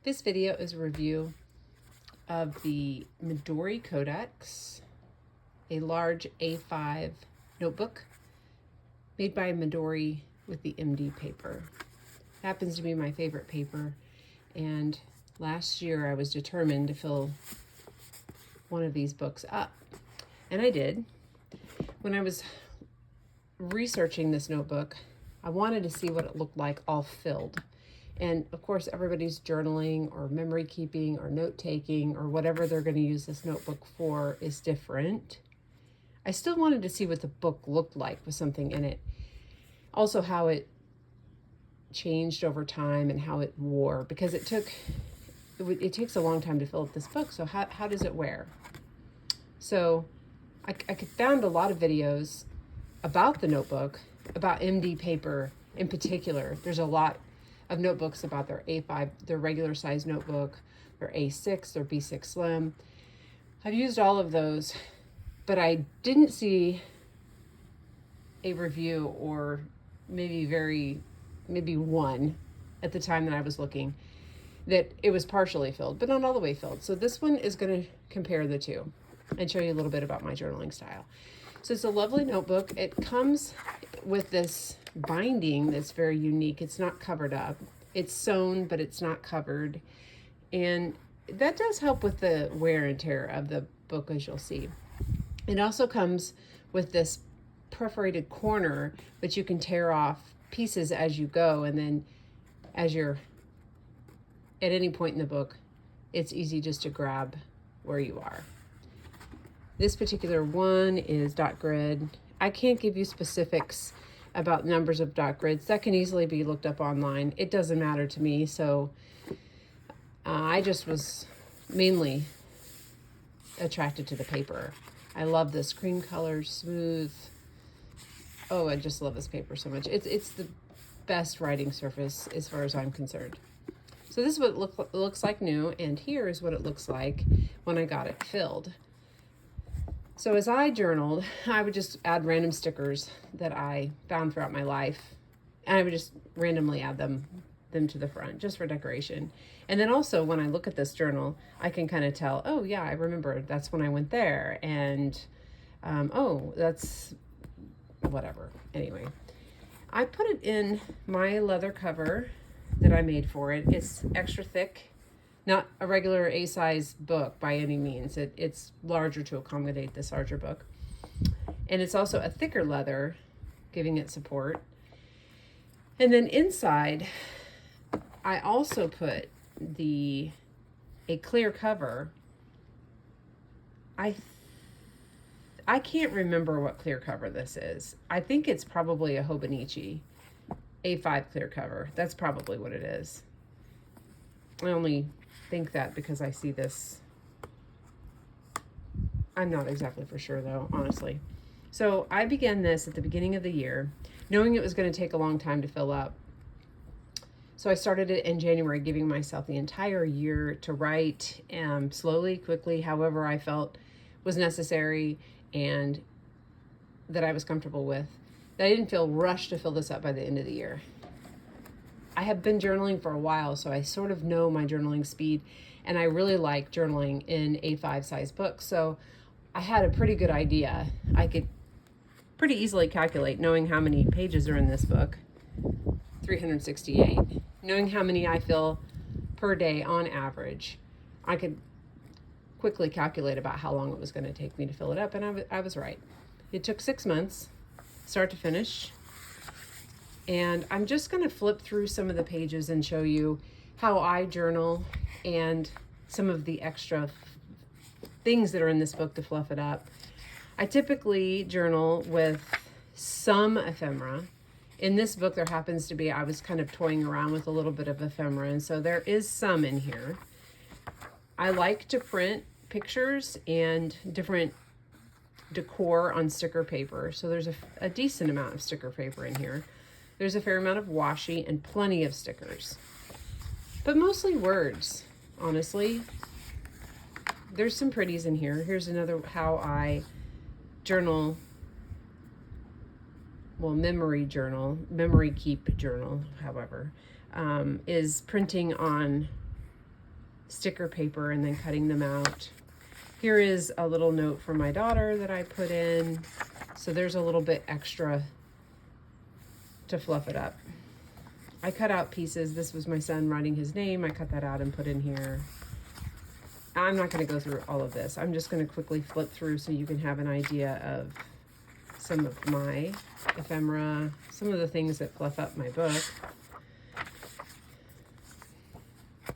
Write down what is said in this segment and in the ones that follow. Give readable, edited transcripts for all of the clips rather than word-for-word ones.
This video is a review of the Midori Codex, a large A5 notebook made by Midori with the MD paper. It happens to be my favorite paper, and last year I was determined to fill one of these books up, and I did. When I was researching this notebook, I wanted to see what it looked like all filled. And of course, everybody's journaling or memory keeping or note taking or whatever they're going to use this notebook for is different. I still wanted to see what the book looked like with something in it. Also, how it changed over time and how it wore, because it takes a long time to fill up this book. So how does it wear? So I found a lot of videos about the notebook, about MD paper in particular. There's a lot of notebooks about their A5, their regular size notebook, their A6, their B6 Slim. I've used all of those, but I didn't see a review, or maybe one at the time that I was looking, that it was partially filled, but not all the way filled. So this one is going to compare the two and show you a little bit about my journaling style. So it's a lovely notebook. It comes with this binding that's very unique. It's not covered up. It's sewn, but it's not covered. And that does help with the wear and tear of the book, as you'll see. It also comes with this perforated corner, but you can tear off pieces as you go. And then as you're at any point in the book, it's easy just to grab where you are. This particular one is dot grid. I can't give you specifics about numbers of dot grids. That can easily be looked up online. It doesn't matter to me. So I just was mainly attracted to the paper. I love this cream color, smooth. Oh, I just love this paper so much. It's the best writing surface as far as I'm concerned. So this is what it looks like new, and here is what it looks like when I got it filled. So as I journaled, I would just add random stickers that I found throughout my life, and I would just randomly add them to the front just for decoration. And then also when I look at this journal, I can kind of tell, oh yeah, I remember that's when I went there, and oh, that's whatever. Anyway, I put it in my leather cover that I made for it. It's extra thick. Not a regular A-size book by any means. It's larger to accommodate this larger book. And it's also a thicker leather, giving it support. And then inside, I also put a clear cover. I can't remember what clear cover this is. I think it's probably a Hobonichi A5 clear cover. That's probably what it is. I only think that because I see this. I'm not exactly for sure though, honestly. So I began this at the beginning of the year, knowing it was going to take a long time to fill up. So I started it in January, giving myself the entire year to write, slowly, quickly, however I felt was necessary and that I was comfortable with. That I didn't feel rushed to fill this up by the end of the year. I have been journaling for a while, so I sort of know my journaling speed, and I really like journaling in A5 size books. So I had a pretty good idea. I could pretty easily calculate, knowing how many pages are in this book, 368. Knowing how many I fill per day on average, I could quickly calculate about how long it was going to take me to fill it up, and I was right. It took 6 months, start to finish. And I'm just going to flip through some of the pages and show you how I journal and some of the extra things that are in this book to fluff it up. I typically journal with some ephemera. In this book, there happens to be, I was kind of toying around with a little bit of ephemera, and so there is some in here. I like to print pictures and different decor on sticker paper. So there's a decent amount of sticker paper in here. There's a fair amount of washi and plenty of stickers, but mostly words, honestly. There's some pretties in here. Here's another how I journal, well, memory keep journal, however, is printing on sticker paper and then cutting them out. Here is a little note from my daughter that I put in. So there's a little bit extra to fluff it up. I cut out pieces. This was my son writing his name. I cut that out and put in here. I'm not going to go through all of this. I'm just going to quickly flip through so you can have an idea of some of my ephemera, some of the things that fluff up my book.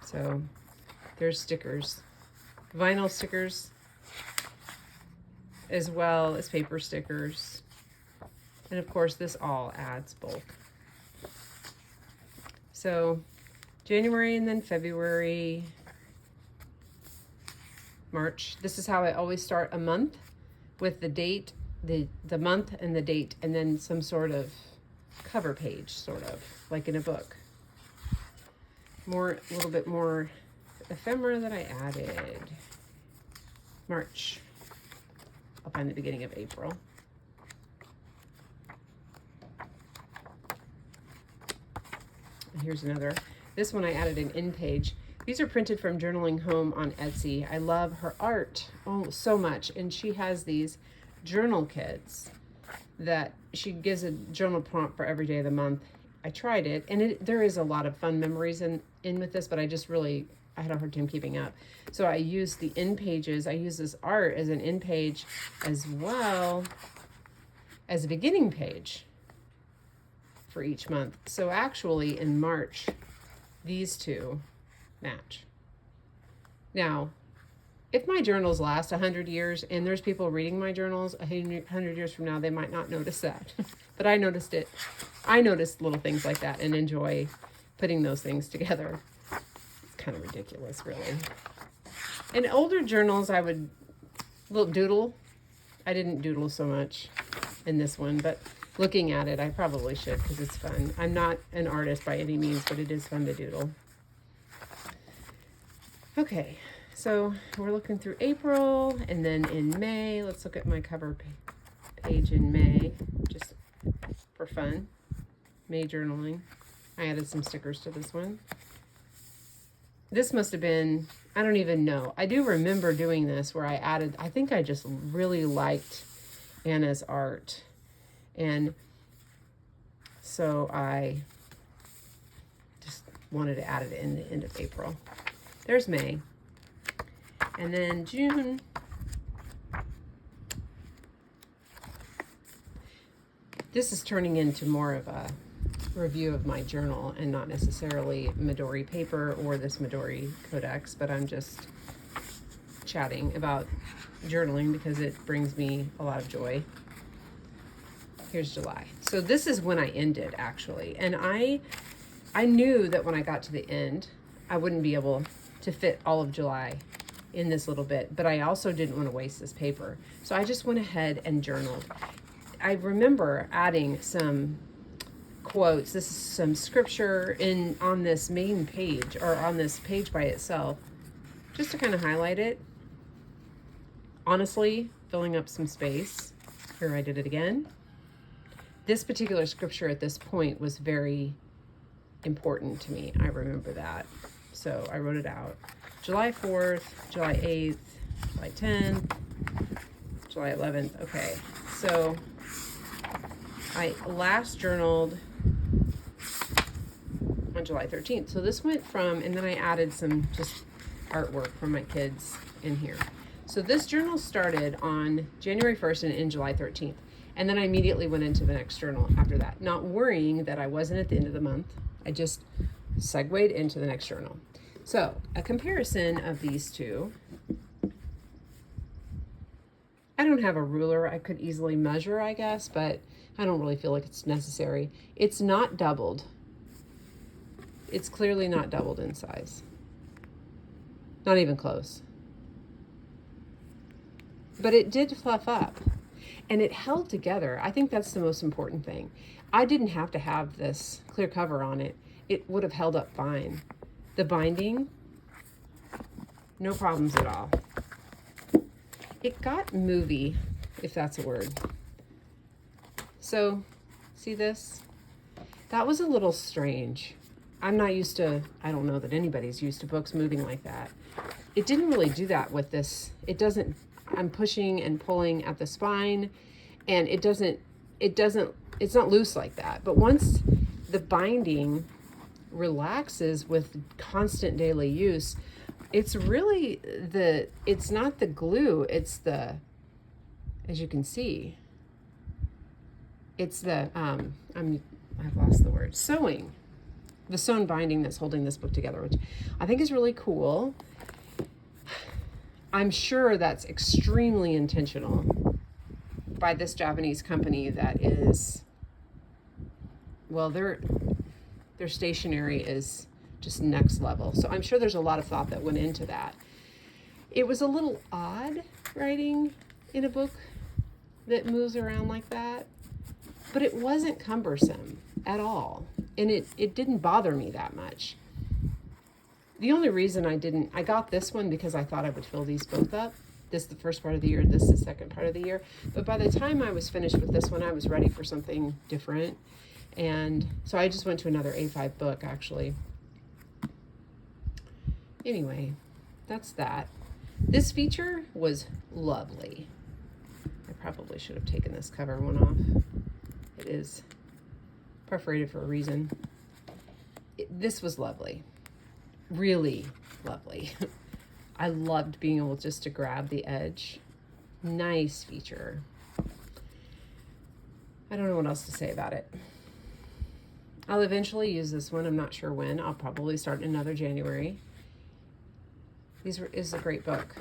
So there's stickers, vinyl stickers, as well as paper stickers. And of course, this all adds bulk. So January and then February, March. This is how I always start a month, with the date, the month and the date, and then some sort of cover page, sort of like in a book. A little bit more ephemera that I added. March. I'll find the beginning of April. And here's another. This one I added an in page. These are printed from Journaling Home on Etsy. I love her art so much. And she has these journal kits that she gives a journal prompt for every day of the month. I tried it, and there is a lot of fun memories in with this, but I had a hard time keeping up. So I used the in pages. I use this art as an in page as well as a beginning page for each month. So actually in March, these two match. Now, if my journals last 100 years and there's people reading my journals 100 years from now, they might not notice that. But I noticed it. I noticed little things like that and enjoy putting those things together. It's kind of ridiculous, really. In older journals, I would doodle. I didn't doodle so much in this one, but looking at it, I probably should because it's fun. I'm not an artist by any means, but it is fun to doodle. Okay, so we're looking through April, and then in May, let's look at my cover page in May, just for fun. May journaling. I added some stickers to this one. This must have been, I don't even know. I do remember doing this where I think I just really liked Anna's art. And so I just wanted to add it in the end of April. There's May. And then June. This is turning into more of a review of my journal and not necessarily Midori paper or this Midori Codex, but I'm just chatting about journaling because it brings me a lot of joy. Here's July. So this is when I ended, actually. And I knew that when I got to the end, I wouldn't be able to fit all of July in this little bit, but I also didn't want to waste this paper. So I just went ahead and journaled. I remember adding some quotes. This is some scripture on this main page, or on this page by itself, just to kind of highlight it. Honestly, filling up some space. Here I did it again. This particular scripture at this point was very important to me. I remember that. So I wrote it out. July 4th, July 8th, July 10th, July 11th. Okay, so I last journaled on July 13th. So this went from, and then I added some just artwork from my kids in here. So this journal started on January 1st and in July 13th. And then I immediately went into the next journal after that, not worrying that I wasn't at the end of the month. I just segued into the next journal. So a comparison of these two. I don't have a ruler. I could easily measure, I guess, but I don't really feel like it's necessary. It's not doubled. It's clearly not doubled in size. Not even close. But it did fluff up. And it held together. I think that's the most important thing. I didn't have to have this clear cover on it. It would have held up fine. The binding, no problems at all. It got movie, if that's a word. So, see this? That was a little strange. I'm not used to, I don't know that anybody's used to books moving like that. It didn't really do that with this. It doesn't, I'm pushing and pulling at the spine, and it's not loose like that. But once the binding relaxes with constant daily use, it's really it's not the glue, it's the, as you can see, it's the, I've lost the word, sewing. The sewn binding that's holding this book together, which I think is really cool. I'm sure that's extremely intentional by this Japanese company that is, well, their stationery is just next level. So I'm sure there's a lot of thought that went into that. It was a little odd writing in a book that moves around like that, but it wasn't cumbersome at all. And it didn't bother me that much. The only reason I got this one because I thought I would fill these both up. This the first part of the year, this the second part of the year. But by the time I was finished with this one, I was ready for something different. And so I just went to another A5 book, actually. Anyway, that's that. This feature was lovely. I probably should have taken this cover one off. It is perforated for a reason. This was lovely. Really lovely. I loved being able just to grab the edge. Nice feature. I don't know what else to say about it. I'll eventually use this one. I'm not sure when. I'll probably start in another January. Is a great book.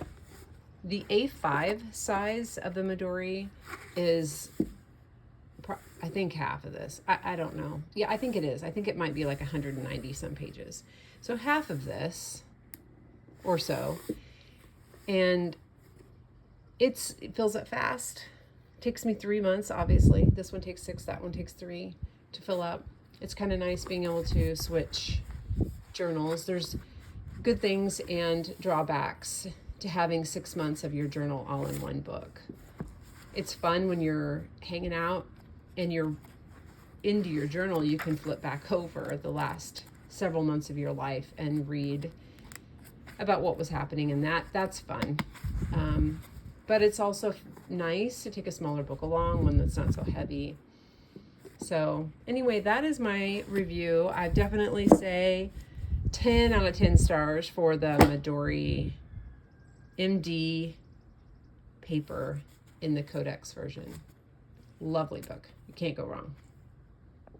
The A5 size of the Midori is, I think, half of this. I don't know. Yeah, I think it is. I think it might be like 190 some pages. So half of this or so. And it fills up fast. It takes me 3 months, obviously. This one takes 6, that one takes 3 to fill up. It's kind of nice being able to switch journals. There's good things and drawbacks to having 6 months of your journal all in one book. It's fun when you're hanging out and you're into your journal, you can flip back over the last several months of your life and read about what was happening, and that's fun. But it's also nice to take a smaller book along, one that's not so heavy. So anyway, that is my review. I definitely say 10 out of 10 stars for the Midori MD paper in the Codex version. Lovely book. You can't go wrong.